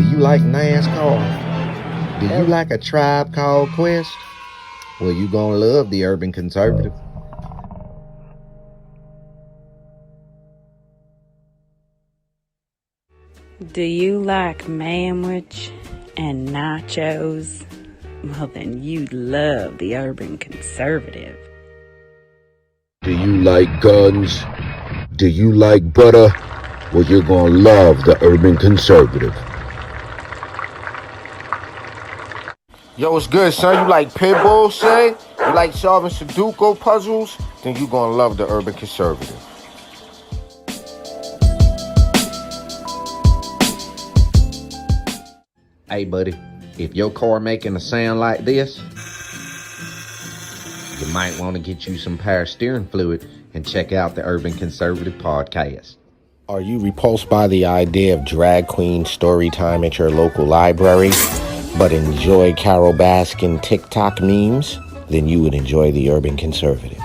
Do you like NASCAR? Do you like a tribe called Quest? Well, you gonna love the Urban Conservative. Do you like manwich and nachos? Well, then you'd love the Urban Conservative. Do you like guns? Do you like butter? Well, you're gonna love the Urban Conservative. Yo, what's good, son? You like pit bulls, say? You like solving Sudoku puzzles? Then you gonna love the Urban Conservative. Hey, buddy, if your car making a sound like this, you might want to get you some power steering fluid and check out the Urban Conservative podcast. Are you repulsed by the idea of drag queen story time at your local library, but enjoy Carol Baskin TikTok memes? Then you would enjoy the Urban Conservative.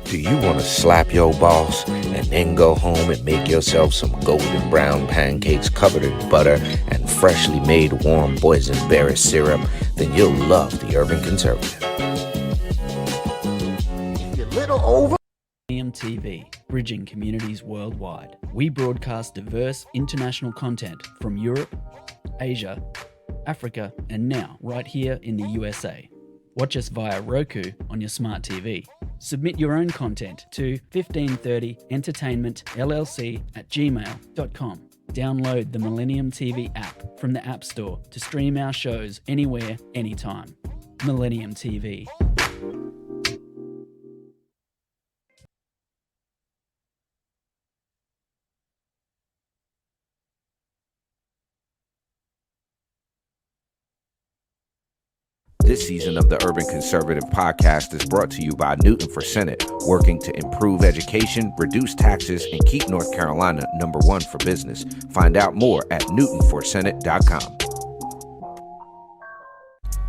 Do you want to slap your boss and then go home and make yourself some golden brown pancakes covered in butter and freshly made warm boysenberry syrup? Then you'll love the Urban Conservative. If you're a little over. Millennium TV, bridging communities worldwide. We broadcast diverse international content from Europe, Asia, Africa, and now right here in the USA. Watch us via Roku on your smart TV. Submit your own content to 1530entertainmentllc@gmail.com. Download the Millennium TV app from the App Store to stream our shows anywhere, anytime. Millennium TV. This season of the Urban Conservative Podcast is brought to you by Newton for Senate, working to improve education, reduce taxes, and keep North Carolina #1 for business. Find out more at newtonforsenate.com.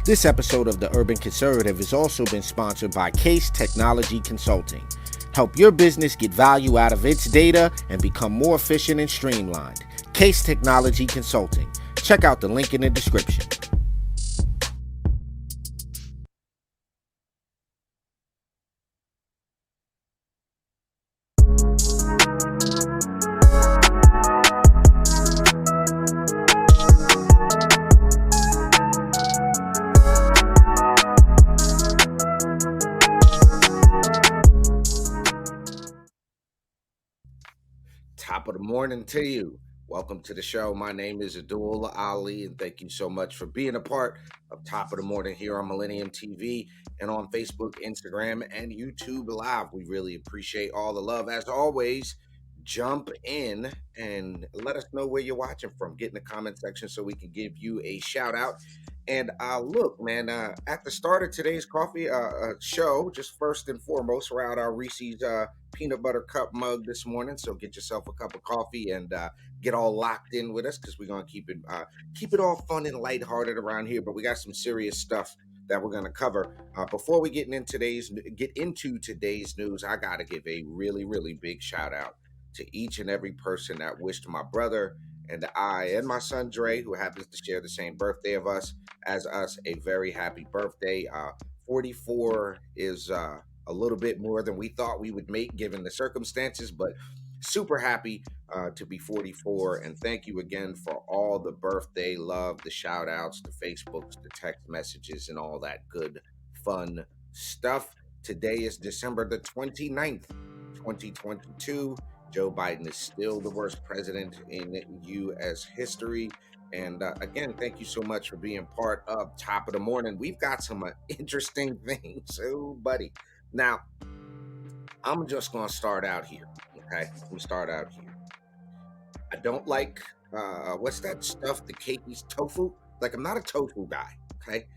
This episode of the Urban Conservative has also been sponsored by Case Technology Consulting. Help your business get value out of its data and become more efficient and streamlined. Case Technology Consulting. Check out the link in the description. Top of the morning to you. Welcome to the show. My name is Addul Ali, and thank you so much for being a part of Top of the Morning here on Millennium TV and on Facebook, Instagram, and YouTube Live. We really appreciate all the love. As always, jump in and let us know where you're watching from. Get in the comment section so we can give you a shout out. And look, man, at the start of today's coffee show, just first and foremost, we're out our Reese's peanut butter cup mug this morning. So get yourself a cup of coffee and get all locked in with us, because we're gonna keep it all fun and lighthearted around here. But we got some serious stuff that we're gonna cover. Before we get into today's news, I gotta give a really, really big shout out to each and every person that wished my brother and I and my son Dre, who happens to share the same birthday as us, a very happy birthday. 44 is a little bit more than we thought we would make given the circumstances, but super happy to be 44. And thank you again for all the birthday love, the shout outs, the Facebooks, the text messages, and all that good fun stuff. Today is December the 29th, 2022. Joe Biden is still the worst president in U.S. history. And again, thank you so much for being part of Top of the Morning. We've got some interesting things. Oh, buddy. Now, I'm just going to start out here. Okay? I'm going to start out here. I don't like, what's that stuff, the cakeys, tofu? Like, I'm not a tofu guy. Okay?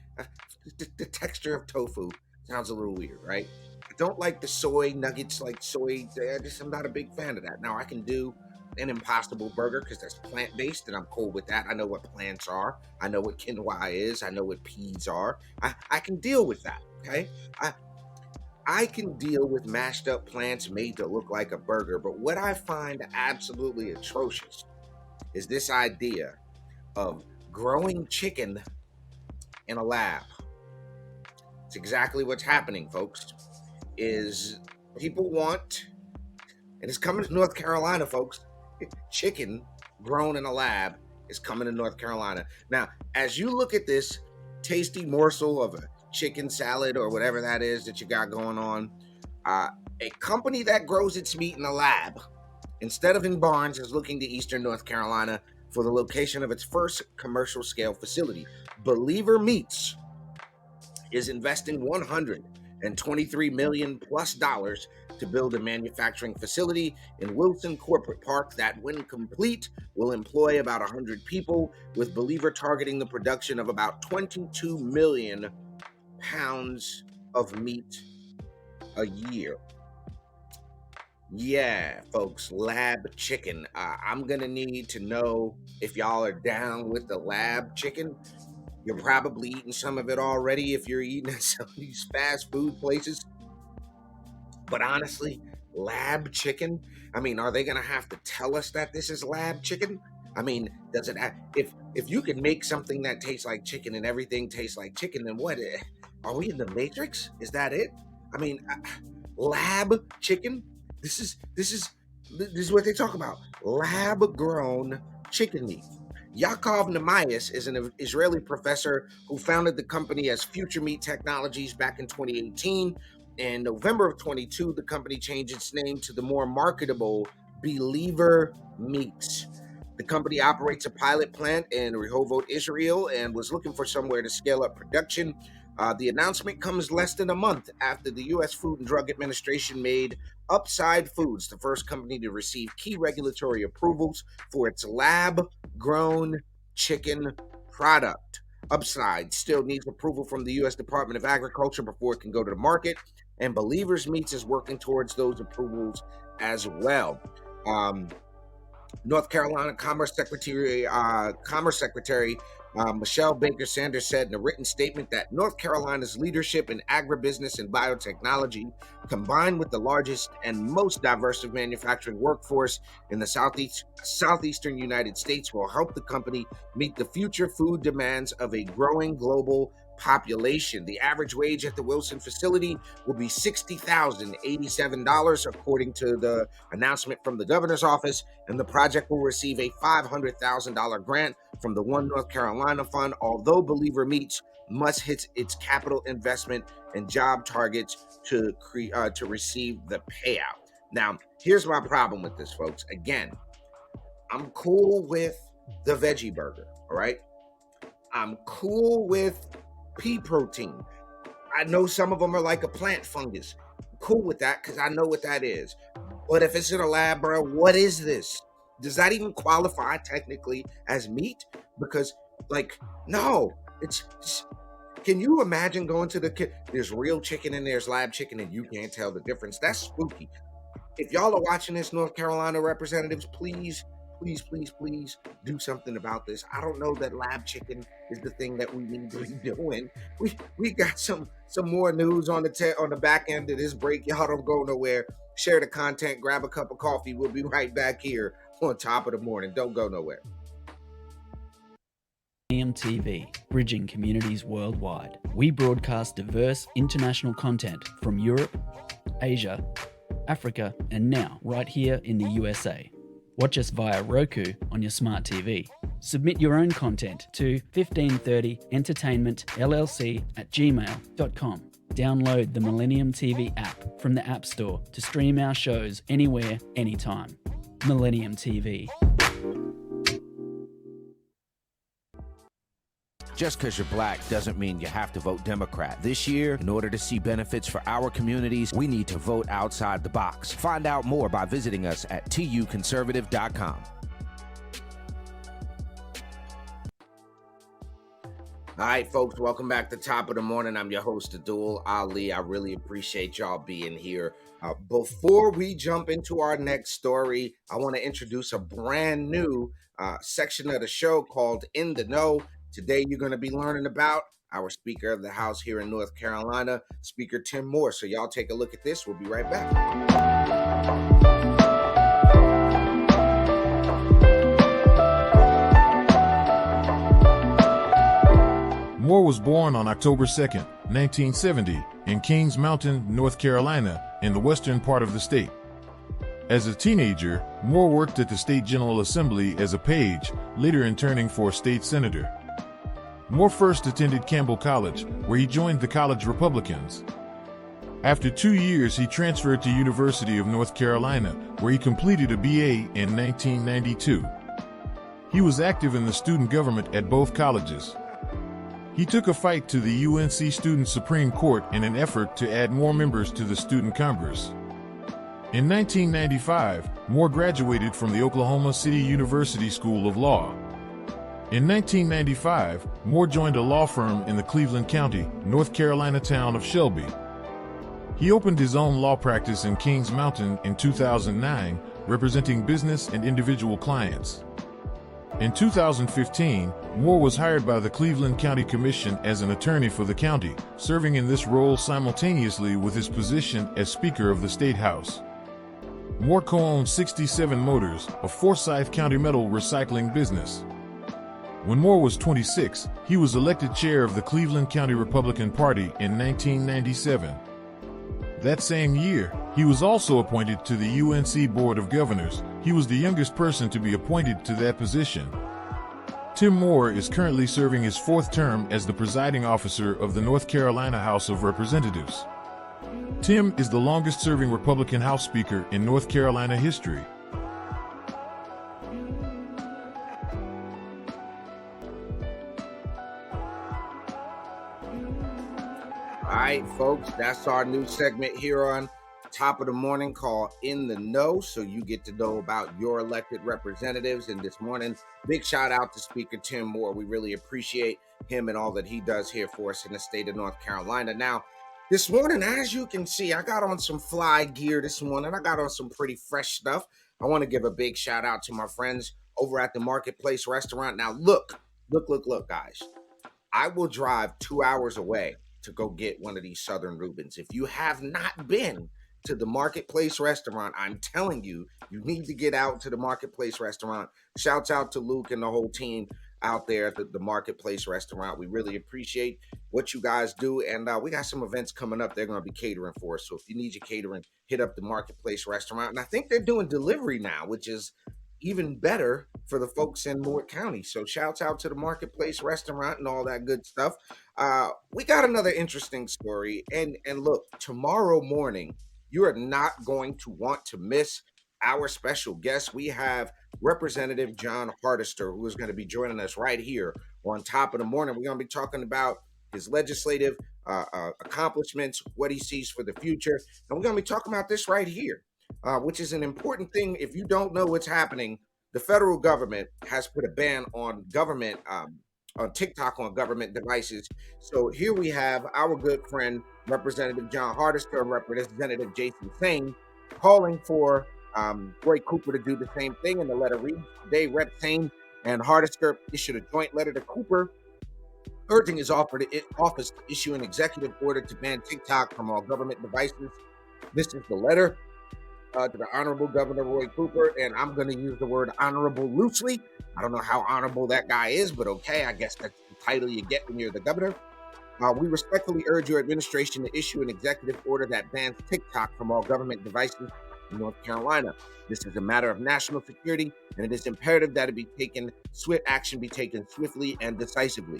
The texture of tofu sounds a little weird, right? I don't like the soy nuggets, like soy. I'm not a big fan of that. Now, I can do an Impossible Burger because that's plant-based, and I'm cool with that. I know what plants are. I know what quinoa is. I know what peas are. I can deal with that, okay? I can deal with mashed up plants made to look like a burger, but what I find absolutely atrocious is this idea of growing chicken in a lab. It's exactly what's happening, folks. Is people want, and it's coming to North Carolina, folks. Chicken grown in a lab is coming to North Carolina. Now, as you look at this tasty morsel of a chicken salad or whatever that is that you got going on, a company that grows its meat in a lab instead of in barns is looking to Eastern North Carolina for the location of its first commercial scale facility. Believer Meats is investing $123 million plus to build a manufacturing facility in Wilson Corporate Park that, when complete, will employ about 100 people, with Believer targeting the production of about 22 million pounds of meat a year. Yeah, folks, lab chicken. I'm gonna need to know if y'all are down with the lab chicken. You're probably eating some of it already if you're eating at some of these fast food places. But honestly, lab chicken? I mean, are they gonna have to tell us that this is lab chicken? I mean, does it have, if you can make something that tastes like chicken and everything tastes like chicken, then what? Are we in the Matrix? Is that it? I mean, lab chicken? This is what they talk about. Lab grown chicken meat. Yaakov Nemayas is an Israeli professor who founded the company as Future Meat Technologies back in 2018. In November of 22, the company changed its name to the more marketable Believer Meats. The company operates a pilot plant in Rehovot, Israel, and was looking for somewhere to scale up production. The announcement comes less than a month after the U.S. Food and Drug Administration made Upside Foods the first company to receive key regulatory approvals for its lab-grown chicken product. Upside still needs approval from the U.S. Department of Agriculture before it can go to the market, and Believers Meats is working towards those approvals as well. North Carolina Commerce Secretary Michelle Baker Sanders said in a written statement that North Carolina's leadership in agribusiness and biotechnology, combined with the largest and most diverse manufacturing workforce in the southeastern United States, will help the company meet the future food demands of a growing global population. The average wage at the Wilson facility will be $60,087, according to the announcement from the governor's office, and the project will receive a $500,000 grant from the One North Carolina Fund, although Believer Meats must hit its capital investment and job targets to receive the payout. Now, here's my problem with this, folks. Again, I'm cool with the veggie burger, all right? I'm cool with pea protein. I know some of them are like a plant fungus. I'm cool with that because I know what that is. But if it's in a lab, bro, what is this? Does that even qualify technically as meat? Because, like, no, it's can you imagine going to there's real chicken and there's lab chicken and you can't tell the difference? That's spooky. If y'all are watching this, North Carolina representatives, please do something about this. I don't know that lab chicken is the thing that we need to be doing. We got some more news on the back end of this break. Y'all don't go nowhere. Share the content, grab a cup of coffee. We'll be right back here on Top of the Morning. Don't go nowhere. TV, bridging communities worldwide. We broadcast diverse international content from Europe, Asia, Africa, and now right here in the USA. Watch us via Roku on your smart TV. Submit your own content to 1530entertainmentllc@gmail.com. Download the Millennium TV app from the App Store to stream our shows anywhere, anytime. Millennium TV. Just because you're black doesn't mean you have to vote Democrat. This year, in order to see benefits for our communities, we need to vote outside the box. Find out more by visiting us at tuconservative.com. All right, folks, welcome back to Top of the Morning. I'm your host, Addul Ali. I really appreciate y'all being here. Before we jump into our next story, I want to introduce a brand new section of the show called In the Know. Today, you're going to be learning about our Speaker of the House here in North Carolina, Speaker Tim Moore. So y'all take a look at this. We'll be right back. Moore was born on October 2nd, 1970, in Kings Mountain, North Carolina, in the western part of the state. As a teenager, Moore worked at the State General Assembly as a page, later interning for state senator. Moore first attended Campbell College, where he joined the college Republicans. After 2 years, he transferred to University of North Carolina, where he completed a BA in 1992. He was active in the student government at both colleges. He took a fight to the UNC Student Supreme Court in an effort to add more members to the Student Congress. In 1995, Moore graduated from the Oklahoma City University School of Law. In 1995, Moore joined a law firm in the Cleveland County, North Carolina town of Shelby. He opened his own law practice in Kings Mountain in 2009, representing business and individual clients. In 2015, Moore was hired by the Cleveland County Commission as an attorney for the county, serving in this role simultaneously with his position as Speaker of the State House. Moore co-owns 67 Motors, a Forsyth County metal recycling business. When Moore was 26, he was elected chair of the Cleveland County Republican Party in 1997. That same year, he was also appointed to the UNC Board of Governors. He was the youngest person to be appointed to that position. Tim Moore is currently serving his fourth term as the presiding officer of the North Carolina House of Representatives. Tim is the longest-serving Republican House Speaker in North Carolina history. All right, folks, that's our new segment here on Top of the Morning called In the Know, so you get to know about your elected representatives. And this morning, big shout out to Speaker Tim Moore. We really appreciate him and all that he does here for us in the state of North Carolina. Now, this morning, as you can see, I got on some fly gear this morning. I got on some pretty fresh stuff. I want to give a big shout out to my friends over at the Marketplace Restaurant. Now, look, guys. I will drive 2 hours away to go get one of these Southern Reubens. If you have not been to the Marketplace Restaurant, I'm telling you, you need to get out to the Marketplace Restaurant. Shouts out to Luke and the whole team out there at the Marketplace Restaurant. We really appreciate what you guys do, and we got some events coming up. They're going to be catering for us, so if you need your catering, hit up the Marketplace Restaurant. And I think they're doing delivery now, which is even better for the folks in Moore County. So shouts out to the Marketplace Restaurant and all that good stuff. We got another interesting story, and look, tomorrow morning, you are not going to want to miss our special guest. We have Representative John Hardister, who is going to be joining us right here on Top of the Morning. We're going to be talking about his legislative accomplishments, what he sees for the future, and we're going to be talking about this right here, which is an important thing. If you don't know what's happening, the federal government has put a ban on government on TikTok on government devices. So here we have our good friend, Representative John Hardister and Representative Jason Sane calling for Roy Cooper to do the same thing. And the letter reads, today Rep. Sane and Hardister issued a joint letter to Cooper urging his office to issue an executive order to ban TikTok from all government devices. This is the letter to the Honorable Governor Roy Cooper, and I'm going to use the word honorable loosely. I don't know how honorable that guy is, but okay, I guess that's the title you get when you're the governor. We respectfully urge your administration to issue an executive order that bans TikTok from all government devices in North Carolina. This is a matter of national security, and it is imperative that swift action be taken swiftly and decisively.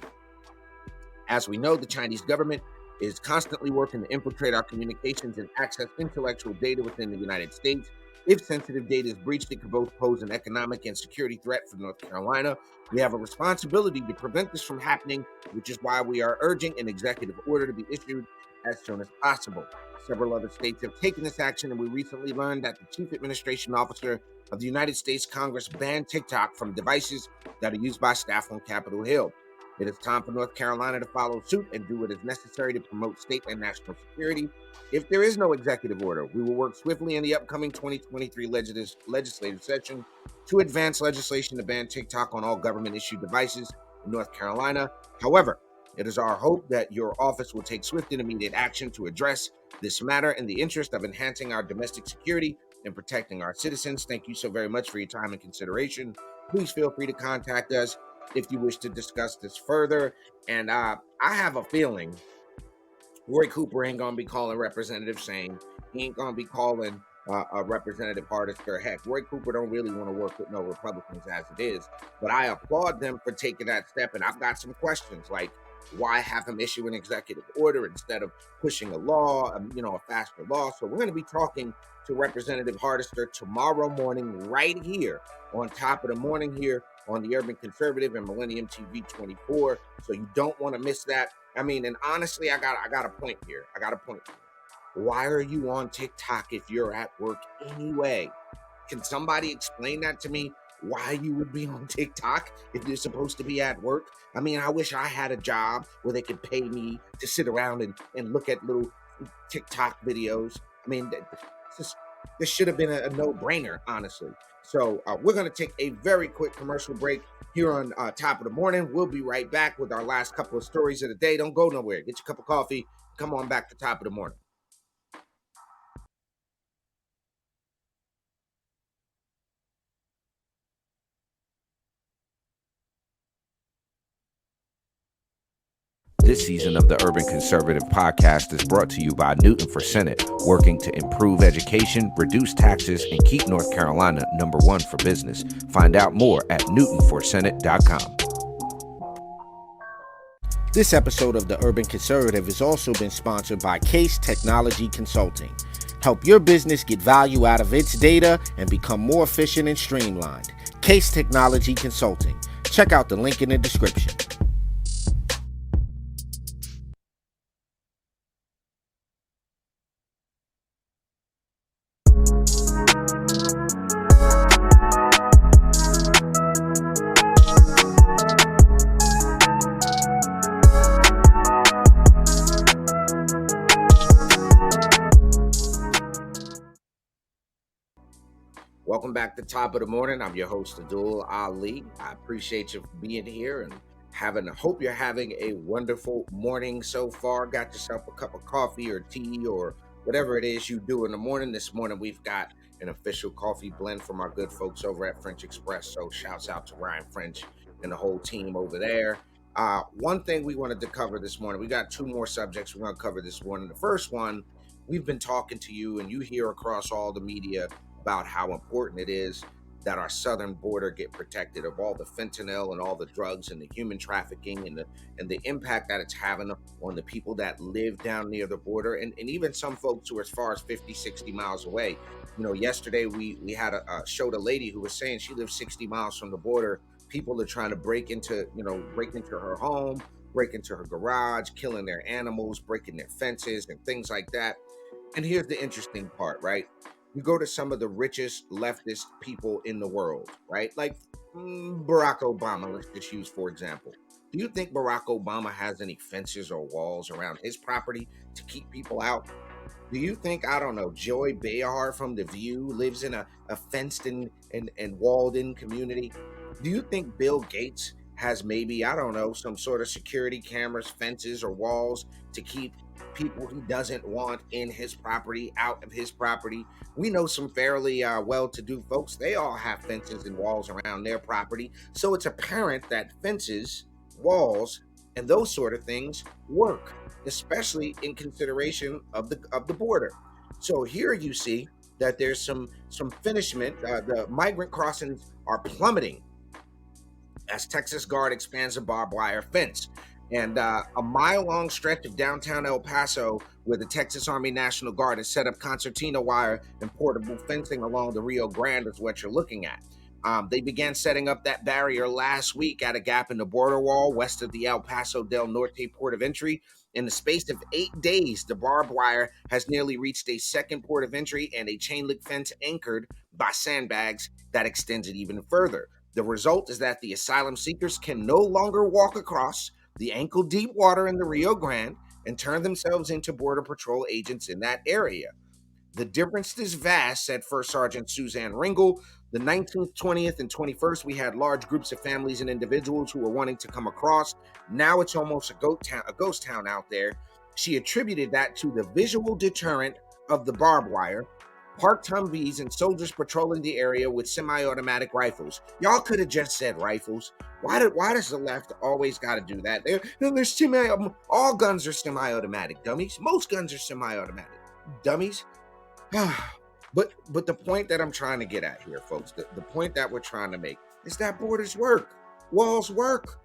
As we know, the Chinese government is constantly working to infiltrate our communications and access intellectual data within the United States. If sensitive data is breached, it could both pose an economic and security threat for North Carolina. We have a responsibility to prevent this from happening, which is why we are urging an executive order to be issued as soon as possible. Several other states have taken this action, and we recently learned that the Chief Administration Officer of the United States Congress banned TikTok from devices that are used by staff on Capitol Hill. It is time for North Carolina to follow suit and do what is necessary to promote state and national security. If there is no executive order, we will work swiftly in the upcoming 2023 legislative session to advance legislation to ban TikTok on all government-issued devices in North Carolina. However, It is our hope that your office will take swift and immediate action to address this matter in the interest of enhancing our domestic security and protecting our citizens. Thank you so very much for your time and consideration. Please feel free to contact us if you wish to discuss this further. And I have a feeling Roy Cooper ain't gonna be calling Representative Shane. He ain't gonna be calling Representative Hardister. Heck, Roy Cooper don't really want to work with no Republicans as it is. But I applaud them for taking that step. And I've got some questions like, why have him issue an executive order instead of pushing a law, a faster law? So we're going to be talking to Representative Hardister tomorrow morning, right here on Top of the Morning here on the Urban Conservative and Millennium TV 24. So you don't want to miss that. I mean, and honestly, I got a point here. Why are you on TikTok if you're at work anyway? Can somebody explain that to me? Why you would be on TikTok if you're supposed to be at work? I mean, I wish I had a job where they could pay me to sit around and look at little TikTok videos. I mean, this should have been a no-brainer, honestly. So we're going to take a very quick commercial break here on Top of the Morning. We'll be right back with our last couple of stories of the day. Don't go nowhere. Get your cup of coffee. Come on back to Top of the Morning. This season of the Urban Conservative Podcast is brought to you by Newton for Senate, working to improve education, reduce taxes, and keep North Carolina #1 for business. Find out more at newtonforsenate.com. This episode of the Urban Conservative has also been sponsored by Case Technology Consulting. Help your business get value out of its data and become more efficient and streamlined. Case Technology Consulting. Check out the link in the description. Welcome back to Top of the Morning. I'm your host, Addul Ali. I appreciate you for being here and hope you're having a wonderful morning so far. Got yourself a cup of coffee or tea or whatever it is you do in the morning. This morning, we've got an official coffee blend from our good folks over at French Express. So shouts out to Ryan French and the whole team over there. One thing we wanted to cover this morning, we got two more subjects we're going to cover this morning. The first one, we've been talking to you and you hear across all the media about how important it is that our southern border get protected of all the fentanyl and all the drugs and the human trafficking and the impact that it's having on the people that live down near the border and even some folks who are as far as 50, 60 miles away. Yesterday we had showed a lady who was saying she lives 60 miles from the border. People are trying to break into her home, break into her garage, killing their animals, breaking their fences and things like that. And here's the interesting part, right? You go to some of the richest leftist people in the world, right? Like Barack Obama, let's just use for example. Do you think Barack Obama has any fences or walls around his property to keep people out? Do you think, I don't know, Joy Behar from The View lives in a fenced in and walled in community? Do you think Bill Gates has maybe, I don't know, some sort of security cameras, fences, or walls to keep people he doesn't want in his property out of his property? We know some fairly well-to-do folks. They all have fences and walls around their property. So it's apparent that fences, walls, and those sort of things work, especially in consideration of the border. So here you see that there's some finishment. The migrant crossings are plummeting as Texas Guard expands a barbed wire fence. And a mile-long stretch of downtown El Paso where the Texas Army National Guard has set up concertina wire and portable fencing along the Rio Grande is what you're looking at. They began setting up that barrier last week at a gap in the border wall west of the El Paso del Norte port of entry. In the space of 8 days, the barbed wire has nearly reached a second port of entry and a chain link fence anchored by sandbags that extends it even further. The result is that the asylum seekers can no longer walk across the ankle-deep water in the Rio Grande and turn themselves into Border Patrol agents in that area. The difference is vast, said First Sergeant Suzanne Ringel. The 19th, 20th, and 21st, we had large groups of families and individuals who were wanting to come across. Now it's almost a ghost town out there. She attributed that to the visual deterrent of the barbed wire, parked Humvees, and soldiers patrolling the area with semi-automatic rifles. Y'all could have just said rifles. Why does the left always got to do that? All guns are semi-automatic, dummies. Most guns are semi-automatic, dummies. But the point that I'm trying to get at here, folks, the point that we're trying to make is that borders work. Walls work.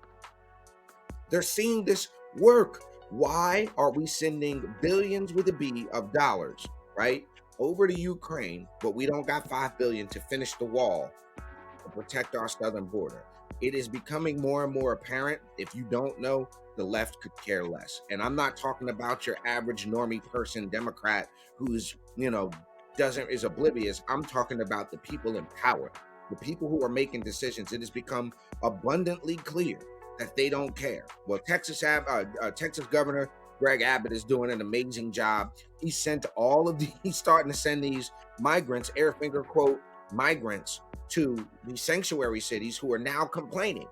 They're seeing this work. Why are we sending billions with a B of dollars, right, over to Ukraine, but we don't got $5 billion to finish the wall to protect our southern border? It is becoming more and more apparent. If you don't know, the left could care less. And I'm not talking about your average normie person, Democrat, who's, is oblivious. I'm talking about the people in power, the people who are making decisions. It has become abundantly clear that they don't care. Well, Texas Governor Greg Abbott is doing an amazing job. He's starting to send these migrants, air finger quote, migrants, to the sanctuary cities who are now complaining.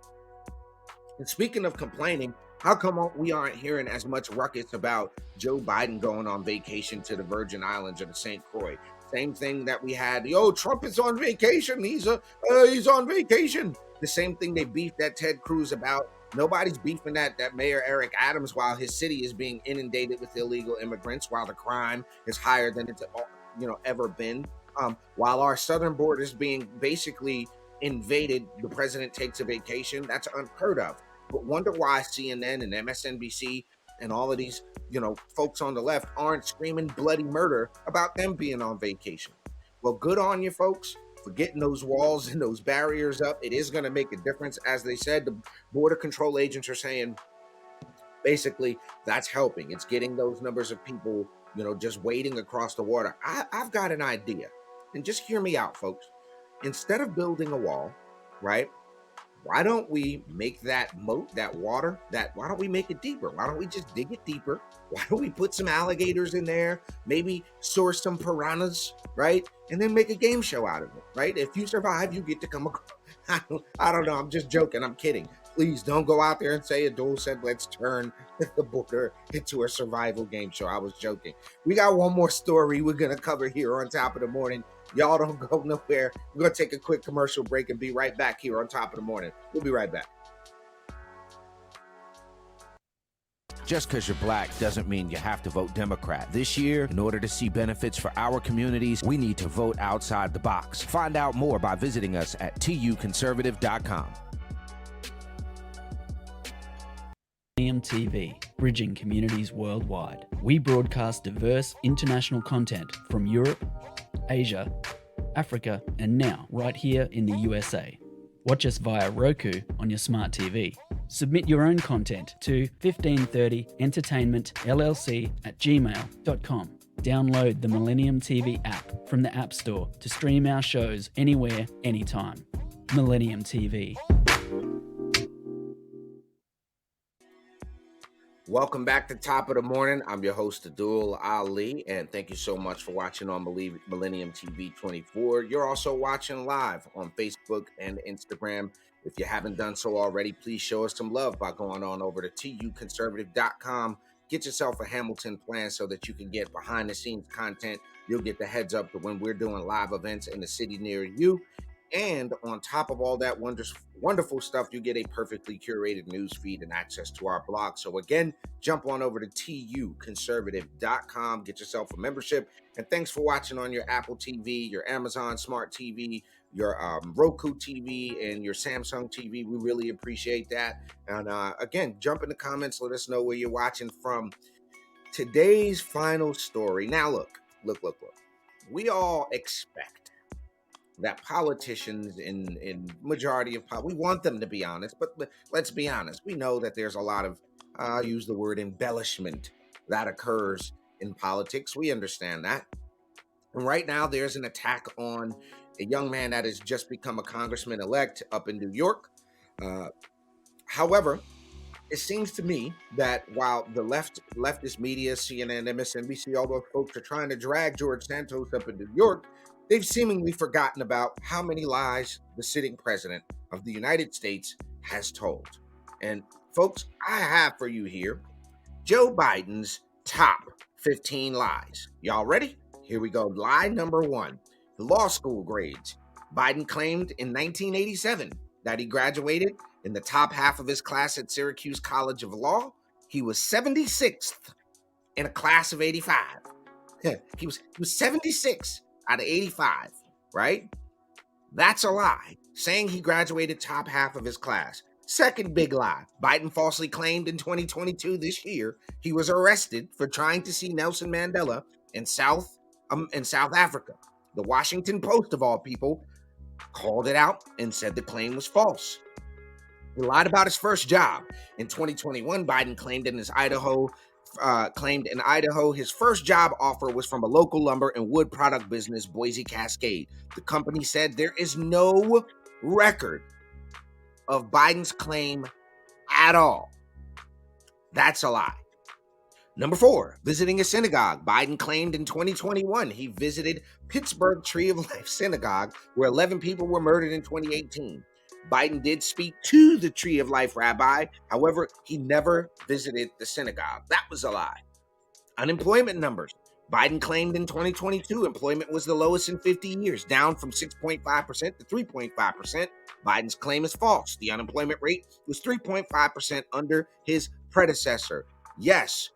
And speaking of complaining, how come we aren't hearing as much ruckus about Joe Biden going on vacation to the Virgin Islands or the St. Croix? Same thing that we had. Trump is on vacation. He's on vacation. The same thing they beefed at Ted Cruz about. Nobody's beefing at that Mayor Eric Adams while his city is being inundated with illegal immigrants, while the crime is higher than it's ever been. While our southern border is being basically invaded, the president takes a vacation. That's unheard of. But wonder why CNN and MSNBC and all of these, folks on the left aren't screaming bloody murder about them being on vacation. Well, good on you, folks, for getting those walls and those barriers up. It is going to make a difference. As they said, the border control agents are saying, basically, that's helping. It's getting those numbers of people, just waiting across the water. I've got an idea. And just hear me out, folks. Instead of building a wall, right? Why don't we make that moat, that water, why don't we make it deeper? Why don't we just dig it deeper? Why don't we put some alligators in there? Maybe source some piranhas, right? And then make a game show out of it, right? If you survive, you get to come across. I don't know. I'm just joking. I'm kidding. Please don't go out there and say Addul said, let's turn the border into a survival game show. I was joking. We got one more story we're going to cover here on Top of the Morning. Y'all don't go nowhere. We're going to take a quick commercial break and be right back here on Top of the Morning. We'll be right back. Just because you're black doesn't mean you have to vote Democrat. This year, in order to see benefits for our communities, we need to vote outside the box. Find out more by visiting us at tuconservative.com. Millennium TV, bridging communities worldwide. We broadcast diverse international content from Europe, Asia, Africa, and now right here in the USA. Watch us via Roku on your smart TV. Submit your own content to 1530entertainmentllc@gmail.com. Download the Millennium TV app from the App Store to stream our shows anywhere, anytime. Millennium TV. Welcome back to Top of the Morning. I'm your host, Addul Ali, and thank you so much for watching on Millennium TV 24. You're also watching live on Facebook and Instagram. If you haven't done so already, please show us some love by going on over to tuconservative.com. Get yourself a Hamilton plan so that you can get behind-the-scenes content. You'll get the heads up to when we're doing live events in the city near you. And on top of all that wonderful stuff, you get a perfectly curated news feed and access to our blog. So again, jump on over to tuconservative.com, get yourself a membership. And thanks for watching on your Apple TV, your Amazon Smart TV, your Roku TV, and your Samsung TV. We really appreciate that. And again, jump in the comments. Let us know where you're watching from. Today's final story. Now, look. We all expect that politicians in majority of we want them to be honest, but let's be honest. We know that there's a lot of, use the word embellishment that occurs in politics. We understand that. And right now there's an attack on a young man that has just become a congressman-elect up in New York. However, it seems to me that while the leftist media, CNN, MSNBC, all those folks are trying to drag George Santos up in New York, they've seemingly forgotten about how many lies the sitting president of the United States has told. And folks, I have for you here Joe Biden's top 15 lies. Y'all ready? Here we go. Lie number 1, the law school grades. Biden claimed in 1987 that he graduated in the top half of his class at Syracuse College of Law. He was 76th in a class of 85. He was 76 out of 85, right? That's a lie. Saying he graduated top half of his class. Second big lie. Biden falsely claimed in 2022, this year, he was arrested for trying to see Nelson Mandela in South Africa. The Washington Post, of all people, called it out and said the claim was false. He lied about his first job. In 2021, Biden claimed in Idaho his first job offer was from a local lumber and wood product business, Boise Cascade. The company said there is no record of Biden's claim at all. That's a lie. Number 4, visiting a synagogue. Biden claimed in 2021 he visited Pittsburgh Tree of Life Synagogue, where 11 people were murdered in 2018. Biden did speak to the Tree of Life rabbi. However, he never visited the synagogue. That was a lie. Unemployment numbers. Biden claimed in 2022 employment was the lowest in 50 years, down from 6.5% to 3.5%. Biden's claim is false. The unemployment rate was 3.5% under his predecessor. Yes.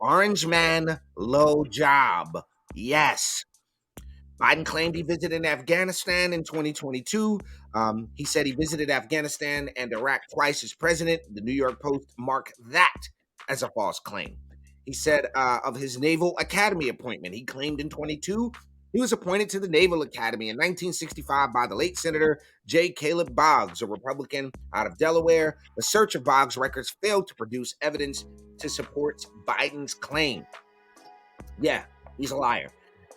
Orange man, low job. Yes. Biden claimed he visited Afghanistan in 2022. He said he visited Afghanistan and Iraq twice as president. The New York Post marked that as a false claim. He said of his Naval Academy appointment, he claimed in 22 he was appointed to the Naval Academy in 1965 by the late Senator J. Caleb Boggs, a Republican out of Delaware. The search of Boggs' records failed to produce evidence to support Biden's claim. Yeah, he's a liar.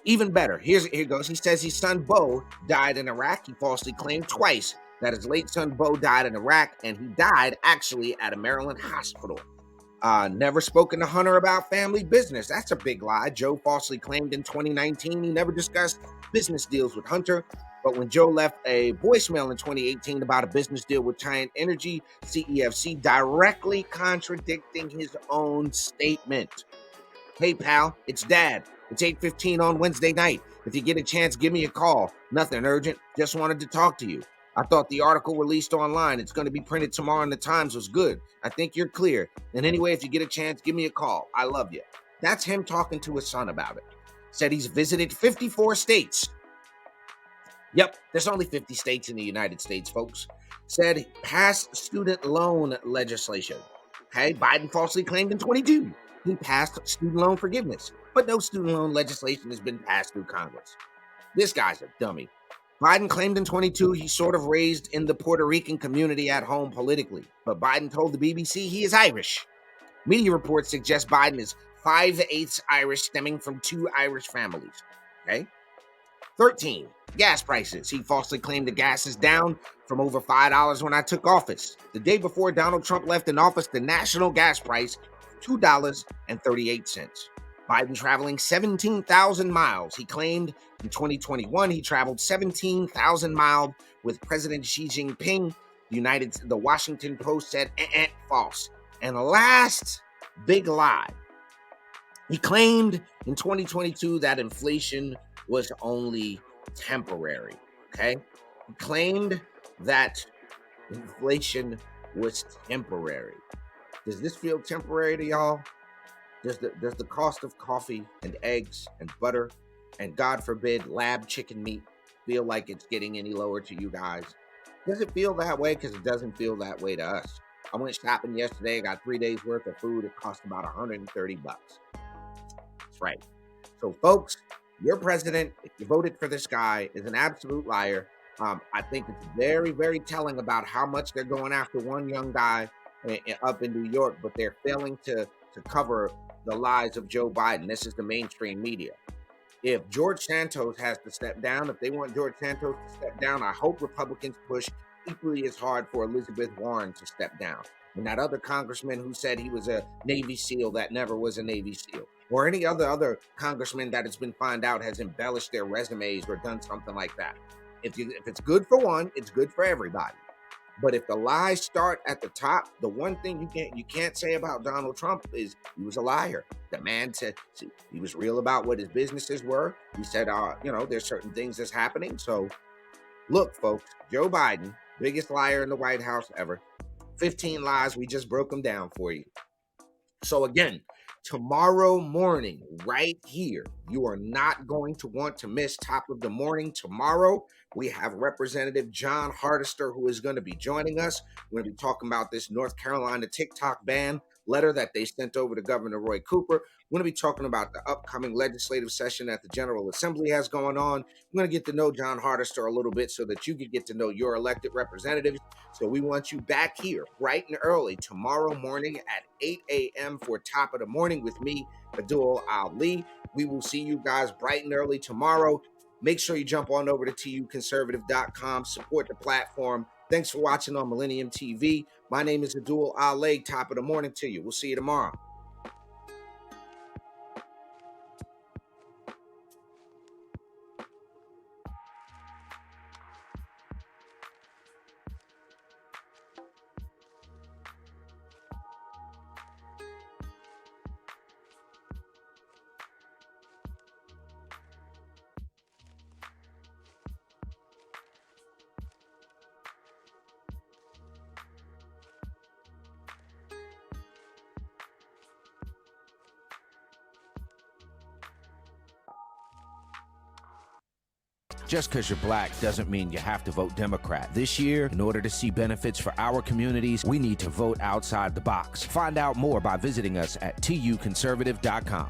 Even better, here goes. He says his son Bo died in Iraq. He falsely claimed twice that his late son Bo died in Iraq, and he died actually at a Maryland hospital. Never spoken to Hunter about family business. That's a big lie. Joe falsely claimed in 2019 he never discussed business deals with Hunter. But when Joe left a voicemail in 2018 about a business deal with Giant Energy, CEFC, directly contradicting his own statement. Hey, pal, it's Dad. It's 8:15 on Wednesday night. If you get a chance, give me a call. Nothing urgent. Just wanted to talk to you. I thought the article released online, it's going to be printed tomorrow in the Times, was good. I think you're clear. And anyway, if you get a chance, give me a call. I love you. That's him talking to his son about it. Said he's visited 54 states. Yep, there's only 50 states in the United States, folks. Said passed student loan legislation. Okay, Biden falsely claimed in 22 he passed student loan forgiveness, but no student loan legislation has been passed through Congress. This guy's a dummy. Biden claimed in 22 he sort of raised in the Puerto Rican community at home politically, but Biden told the BBC he is Irish. Media reports suggest Biden is 5/8 Irish, stemming from 2 Irish families. Okay? 13, gas prices. He falsely claimed the gas is down from over $5 when I took office. The day before Donald Trump left in office, the national gas price, $2.38. Biden traveling 17,000 miles. He claimed in 2021 he traveled 17,000 miles with President Xi Jinping. The Washington Post said false. And last big lie. He claimed in 2022 that inflation was only temporary. Okay? He claimed that inflation was temporary. Does this feel temporary to y'all? Does the cost of coffee and eggs and butter and, God forbid, lab chicken meat feel like it's getting any lower to you guys? Does it feel that way? Because it doesn't feel that way to us. I went shopping yesterday. I got 3 days worth of food. It cost about $130. That's right. So, folks, your president, if you voted for this guy, is an absolute liar. I think it's very, very telling about how much they're going after one young guy up in New York, but they're failing to cover the lies of Joe Biden. This is the mainstream media. If George Santos has to step down, if they want George Santos to step down, I hope Republicans push equally as hard for Elizabeth Warren to step down. and that other congressman who said he was a Navy SEAL that never was a Navy SEAL, or any other congressman that it's been found out has embellished their resumes or done something like that. If it's good for one, it's good for everybody. But if the lies start at the top, the one thing you can't say about Donald Trump is he was a liar. The man said he was real about what his businesses were. He said, there's certain things that's happening. So look, folks, Joe Biden, biggest liar in the White House ever. 15 lies. We just broke them down for you. So again, tomorrow morning, right here, you are not going to want to miss Top of the Morning. Tomorrow, we have Representative John Hardister, who is going to be joining us. We're going to be talking about this North Carolina TikTok ban letter that they sent over to Governor Roy Cooper. We're going to be talking about the upcoming legislative session that the General Assembly has going on. We're going to get to know John Hardister a little bit so that you can get to know your elected representatives. So we want you back here bright and early tomorrow morning at 8 a.m. for Top of the Morning with me, Addul Ali. We will see you guys bright and early tomorrow. Make sure you jump on over to tuconservative.com, support the platform. Thanks for watching on Millennium TV. My name is Addul Ali. Top of the Morning to you. We'll see you tomorrow. Just because you're black doesn't mean you have to vote Democrat. This year, in order to see benefits for our communities, we need to vote outside the box. Find out more by visiting us at tuconservative.com.